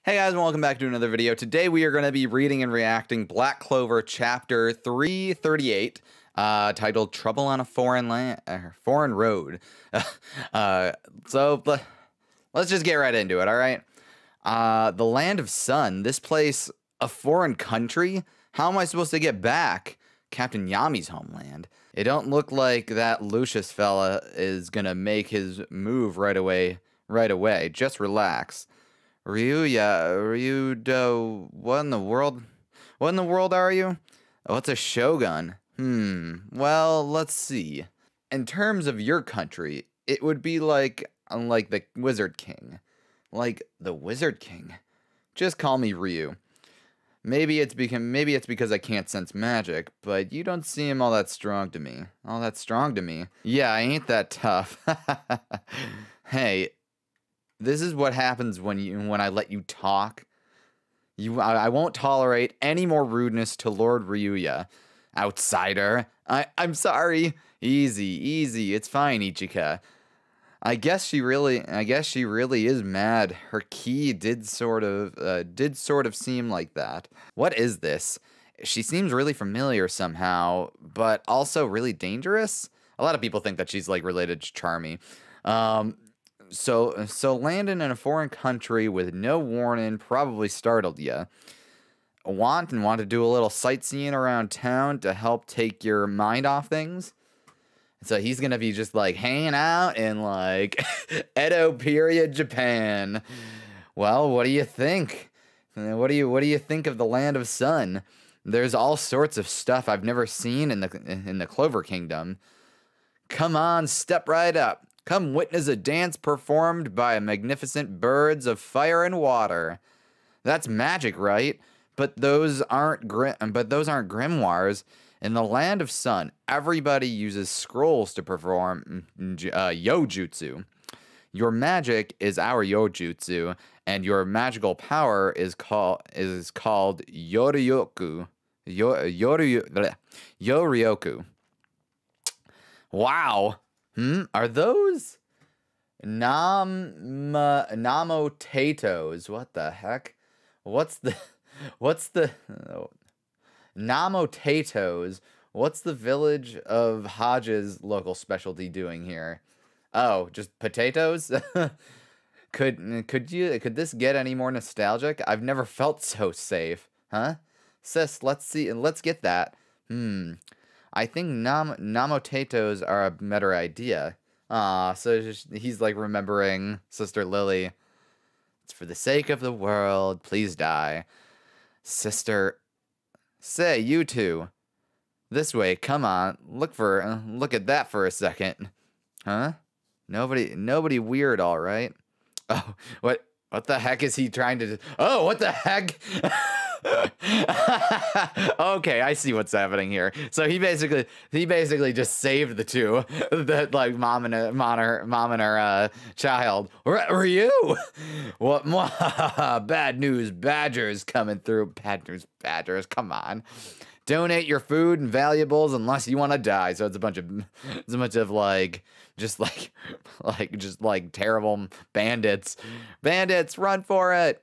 Hey guys, and welcome back to another video. Today we are going to be reading and reacting Black Clover chapter 338, titled Trouble on a Foreign Road. So let's just get right into it, alright? The Land of Sun, this place, a foreign country? How am I supposed to get back? Captain Yami's homeland. It don't look like that Lucius fella is gonna make his move right away. Just relax. Ryudo, what in the world? What in the world are you? Oh, it's a shogun. Well, let's see. In terms of your country, it would be like the Wizard King. Like the Wizard King. Just call me Ryu. Maybe it's because I can't sense magic, but you don't seem all that strong to me. Yeah, I ain't that tough. Hey, this is what happens when I let you talk. I won't tolerate any more rudeness to Lord Ryuya. Outsider. I'm sorry. Easy. It's fine, Ichika. I guess she really is mad. Her key did sort of seem like that. What is this? She seems really familiar somehow, but also really dangerous. A lot of people think that she's like related to Charmy. So landing in a foreign country with no warning probably startled you. Want to do a little sightseeing around town to help take your mind off things? So he's gonna be just like hanging out in like Edo period Japan. Well, what do you think? What do you think of the Land of Sun? There's all sorts of stuff I've never seen in the Clover Kingdom. Come on, step right up. Come witness a dance performed by magnificent birds of fire and water. That's magic, right? But those aren't grimoires. In the Land of Sun, everybody uses scrolls to perform yojutsu. Your magic is our yojutsu, and your magical power is called yoryoku. Yoryoku. Wow. Are those Namotatos? What the heck? What's the Namotatos? What's the village of Hodge's local specialty doing here? Oh, just potatoes? Could this get any more nostalgic? I've never felt so safe. Huh? Sis, let's get that. I think Namotatos are a better idea. So he's like remembering Sister Lily. It's for the sake of the world, please die. Sister, say, you two. This way, come on. Look at that for a second. Huh? Nobody weird, all right? Oh, what the heck is he trying to do? Oh, what the heck? Okay, I see what's happening here. So he basically just saved the two, that like mom and her child. Ryu, what? Bad news, badgers coming through. Bad news, badgers. Come on, donate your food and valuables unless you want to die. So it's a bunch of like just terrible bandits. Bandits, run for it.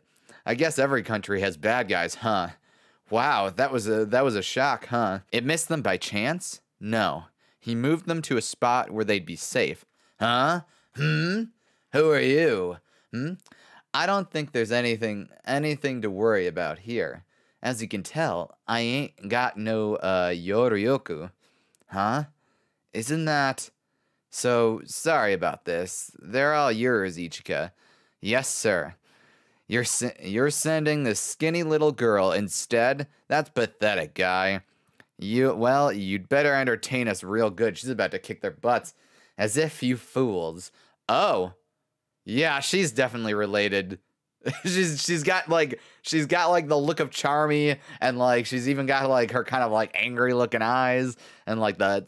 I guess every country has bad guys, huh? Wow, that was a shock, huh? It missed them by chance? No. He moved them to a spot where they'd be safe. Huh? Who are you? I don't think there's anything to worry about here. As you can tell, I ain't got no yoryoku. Huh? Isn't that... So, sorry about this. They're all yours, Ichika. Yes, sir. You're sending this skinny little girl instead? That's pathetic, guy. You'd better entertain us real good. She's about to kick their butts. As if you fools. Oh. Yeah, she's definitely related. she's got like the look of Charmy, and like she's even got like her kind of like angry looking eyes and like the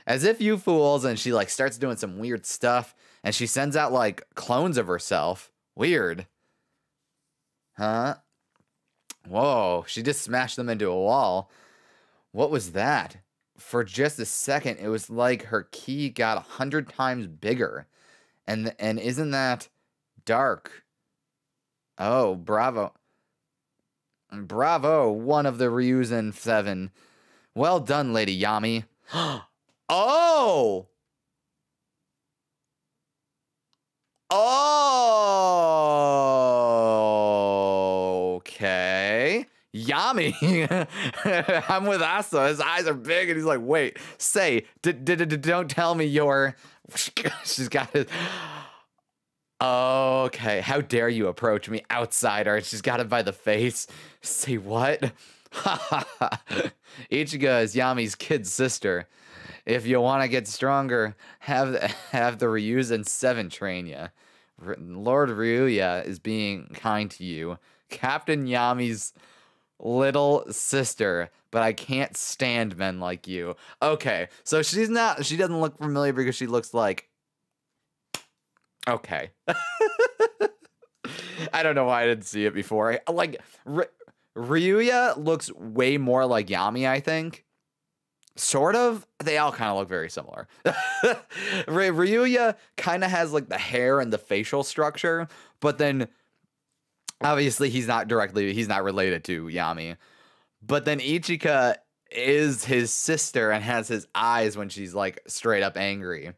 as if you fools, and she like starts doing some weird stuff, and she sends out like clones of herself. Weird. Huh? Whoa, she just smashed them into a wall. What was that? For just a second, it was like her key got 100 times bigger. And isn't that dark? Oh, bravo. Bravo, one of the Ryuzen 7. Well done, Lady Yami. Oh! Oh! Okay. Yami. I'm with Asta. His eyes are big, and he's like, wait, say, don't tell me you're... She's got his... Okay, how dare you approach me, outsider? She's got him by the face. Say what? Ichigo is Yami's kid sister. If you want to get stronger, have the Ryuzen 7 train you. Lord Ryuya is being kind to you. Captain Yami's little sister, but I can't stand men like you. Okay, so she doesn't look familiar because she looks like... Okay. I don't know why I didn't see it before. Like, Ryuya looks way more like Yami, I think. Sort of. They all kind of look very similar. Ryuya kind of has, like, the hair and the facial structure, but then, obviously, he's not related to Yami. But then Ichika is his sister and has his eyes when she's, like, straight up angry.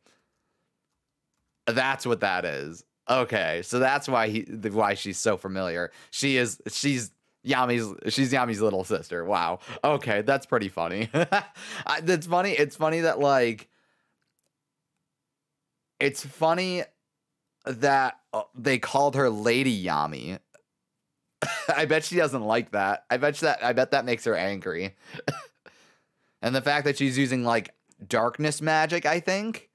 That's what that is. Okay, so that's why she's so familiar. She's Yami's little sister. Wow. Okay, that's pretty funny. That's funny. It's funny that they called her Lady Yami. I bet she doesn't like that. I bet that makes her angry. And the fact that she's using like darkness magic, I think.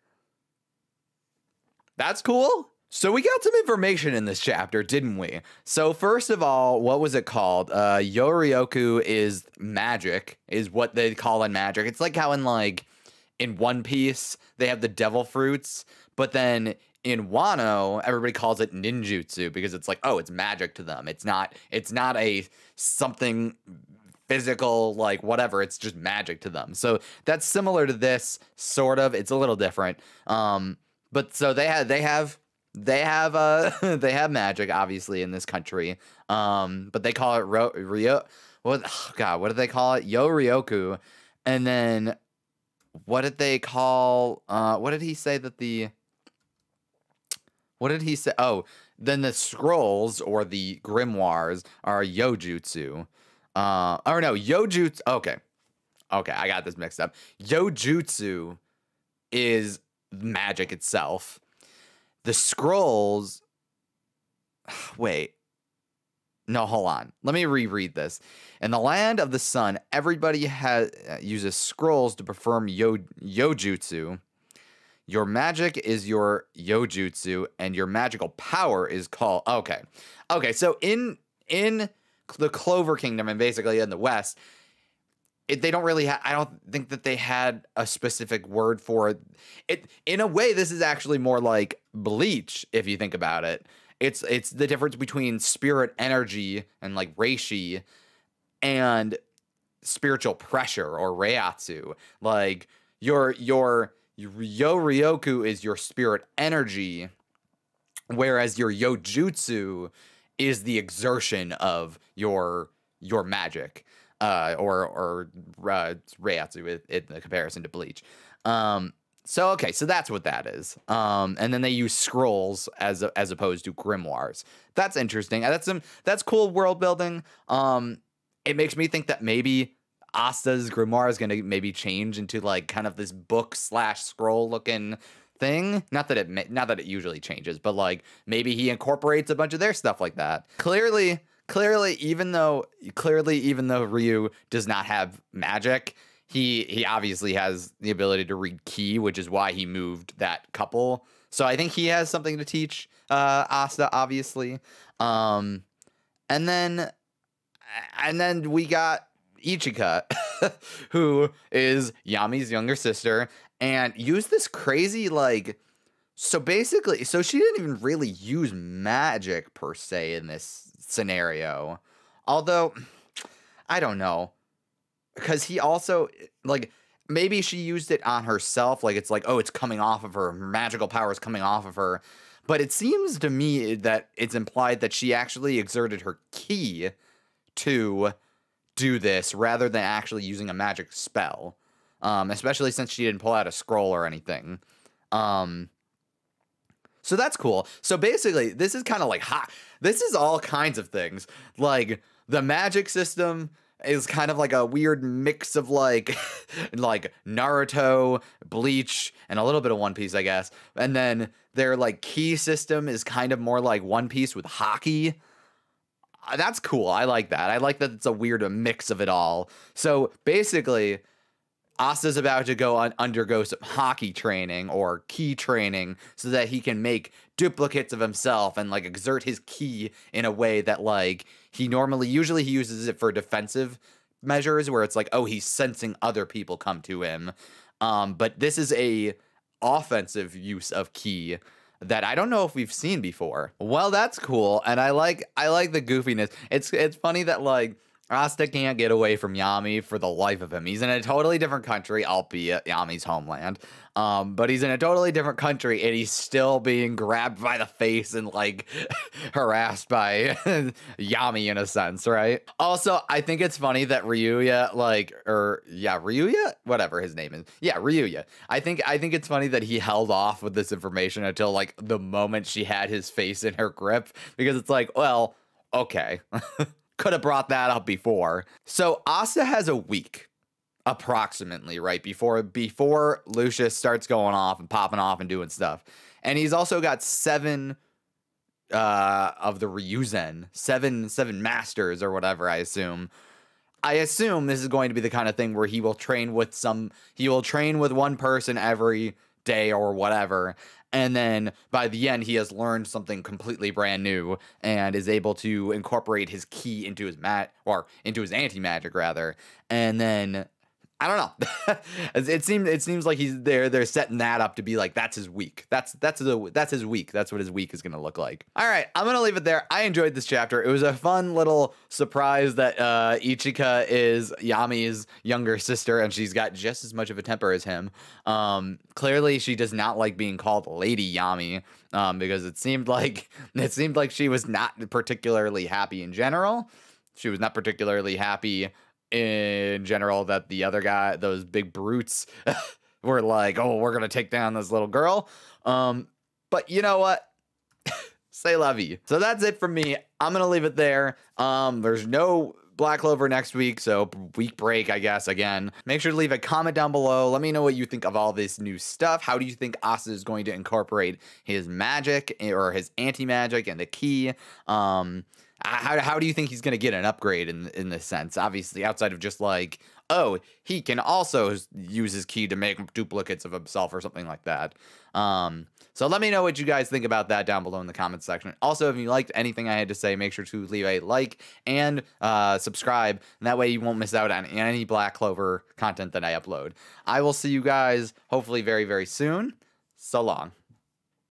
That's cool. So we got some information in this chapter, didn't we? So first of all, what was it called? Yorioku is magic, is what they call in magic. It's like how in One Piece, they have the devil fruits, but then in Wano, everybody calls it ninjutsu because it's like, oh, it's magic to them. It's not a something physical, like whatever, it's just magic to them. So that's similar to this, sort of. It's a little different. But so they have magic, obviously, in this country. But they call it what do they call it? Yorioku. And then what did they call what did he say? Oh, then the scrolls or the grimoires are yojutsu. Or no, yojutsu. Okay, I got this mixed up. Yojutsu is magic itself. The scrolls... Wait. No, hold on. Let me reread this. In the land of the sun, everybody uses scrolls to perform yojutsu. Your magic is your yojutsu, and your magical power is called... Okay, so in the Clover Kingdom, and basically in the West... They don't really I don't think that they had a specific word for it. In a way, this is actually more like Bleach, if you think about it. It's the difference between spirit energy and like reishi and spiritual pressure or reiatsu. Like your Yorioku is your spirit energy, whereas your yojutsu is the exertion of your magic. Or Reiatsu in the comparison to Bleach. So that's what that is. And then they use scrolls as opposed to grimoires. That's interesting. That's cool world building. It makes me think that maybe Asta's grimoire is going to maybe change into like kind of this book / scroll looking thing. Not that it usually changes, but like maybe he incorporates a bunch of their stuff like that. Clearly, even though Ryu does not have magic, he obviously has the ability to read ki, which is why he moved that couple. So I think he has something to teach Asta, obviously. And then we got Ichika, who is Yami's younger sister, and used this crazy so she didn't even really use magic per se in this scenario, although I don't know, because he also maybe she used it on herself, like it's like, oh, it's coming off of her magical power is coming off of her, But it seems to me that it's implied that she actually exerted her ki to do this rather than actually using a magic spell. Especially since she didn't pull out a scroll or anything. So that's cool. So basically, this is kind of like this is all kinds of things. Like the magic system is kind of like a weird mix of like like Naruto, Bleach, and a little bit of One Piece, I guess. And then their like ki system is kind of more like One Piece with hockey. That's cool. I like that. I like that it's a weird mix of it all. So basically, Asta's about to go undergo some hockey training or ki training so that he can make duplicates of himself and like exert his ki in a way that like usually he uses it for defensive measures where it's like, oh, he's sensing other people come to him. But this is a offensive use of ki that I don't know if we've seen before. Well, that's cool. And I like the goofiness. It's funny that like Asta can't get away from Yami for the life of him. He's in a totally different country, albeit Yami's homeland. But he's in a totally different country, and he's still being grabbed by the face and, like, harassed by Yami in a sense, right? Also, I think it's funny that Ryuya, Ryuya? Whatever his name is. Yeah, Ryuya. I think it's funny that he held off with this information until, like, the moment she had his face in her grip, because it's like, well, okay. Could have brought that up before. So Asta has a week, approximately, right? Before Lucius starts going off and popping off and doing stuff. And he's also got 7 of the Ryuzen, seven masters or whatever, I assume. I assume this is going to be the kind of thing where he will train with one person every day or whatever. And then by the end, he has learned something completely brand new and is able to incorporate his ki into his into his anti-magic rather. And then I don't know. It seems like they're setting that up to be like that's his week. That's his week. That's what his week is gonna look like. All right, I'm gonna leave it there. I enjoyed this chapter. It was a fun little surprise that Ichika is Yami's younger sister, and she's got just as much of a temper as him. Clearly, she does not like being called Lady Yami, because it seemed like she was not particularly happy in general. She was not particularly happy in general that the other guy, those big brutes, were like, oh, we're gonna take down this little girl. But you know what? Say la vie. So that's it from me. I'm gonna leave it there. There's no Black Clover next week, so week break, I guess, again. Make sure to leave a comment down below. Let me know what you think of all this new stuff. How do you think Asta is going to incorporate his magic or his anti-magic and the ki? How do you think he's going to get an upgrade in this sense? Obviously, outside of just like, oh, he can also use his ki to make duplicates of himself or something like that. So let me know what you guys think about that down below in the comments section. Also, if you liked anything I had to say, make sure to leave a like and subscribe. And that way you won't miss out on any Black Clover content that I upload. I will see you guys hopefully very, very soon. So long.